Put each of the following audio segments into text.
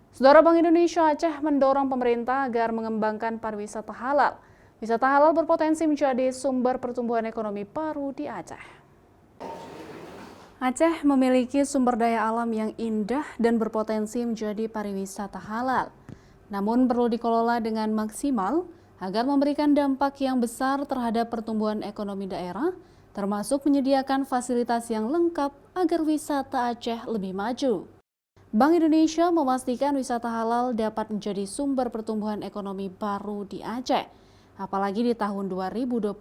Saudara, Bank Indonesia Aceh mendorong pemerintah agar mengembangkan pariwisata halal. Wisata halal berpotensi menjadi sumber pertumbuhan ekonomi baru di Aceh. Aceh memiliki sumber daya alam yang indah dan berpotensi menjadi pariwisata halal. Namun perlu dikelola dengan maksimal agar memberikan dampak yang besar terhadap pertumbuhan ekonomi daerah, termasuk menyediakan fasilitas yang lengkap agar wisata Aceh lebih maju. Bank Indonesia memastikan wisata halal dapat menjadi sumber pertumbuhan ekonomi baru di Aceh. Apalagi di tahun 2025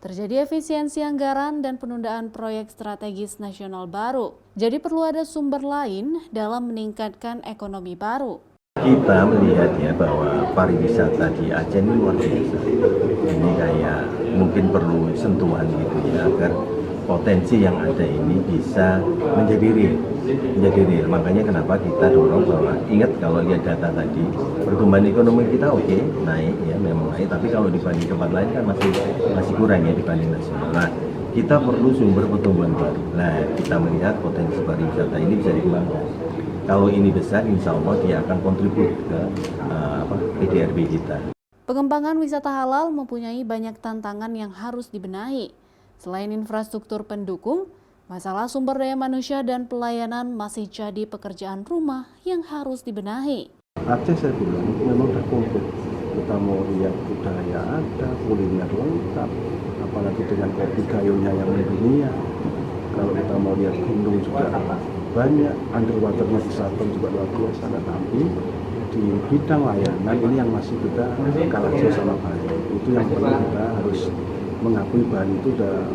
terjadi efisiensi anggaran dan penundaan proyek strategis nasional baru. Jadi perlu ada sumber lain dalam meningkatkan ekonomi baru. Kita melihat ya bahwa pariwisata di Aceh ini luar biasa. Ini kayak mungkin perlu sentuhan gitu ya agar potensi yang ada ini bisa menjadi real. Makanya kenapa kita dorong bahwa ingat kalau lihat data tadi pertumbuhan ekonomi kita oke, naik ya memang naik, tapi kalau dibanding tempat lain kan masih kurang ya dibanding nasional. Nah, kita perlu sumber pertumbuhan baru. Nah, kita melihat potensi pariwisata ini bisa dikembangkan. Kalau ini besar, insya Allah dia akan kontribut ke PDRB kita. Pengembangan wisata halal mempunyai banyak tantangan yang harus dibenahi. Selain infrastruktur pendukung, masalah sumber daya manusia dan pelayanan masih jadi pekerjaan rumah yang harus dibenahi. Aceh saya bilang memang udah komplit. Kita mau lihat budaya ada, kuliner lengkap, apalagi dengan kopi gayungnya yang mendunia. Kalau kita mau lihat gunung juga banyak, underwaternya di Saton juga luar biasa. Tapi di bidang layanan ini yang masih kita kalah jauh sama Bali. Itu yang perlu kita harus mengakui Bali itu udah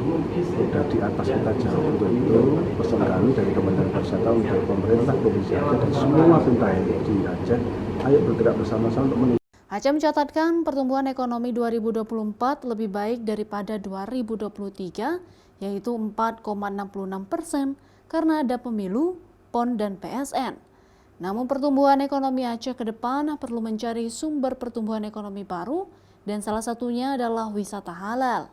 di atas kita jauh. Untuk itu pesan kami dari Kementerian Pariwisata untuk pemerintah Provinsi Aceh dan semua pimpinan di Aceh, ayo bergerak bersama-sama untuk meningkatkan. Aceh mencatatkan pertumbuhan ekonomi 2024 lebih baik daripada 2023, yaitu 4,66% karena ada pemilu, PON, dan PSN. Namun pertumbuhan ekonomi Aceh ke depan perlu mencari sumber pertumbuhan ekonomi baru dan salah satunya adalah wisata halal.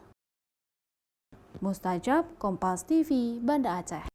Mustajab, Kompas TV, Banda Aceh.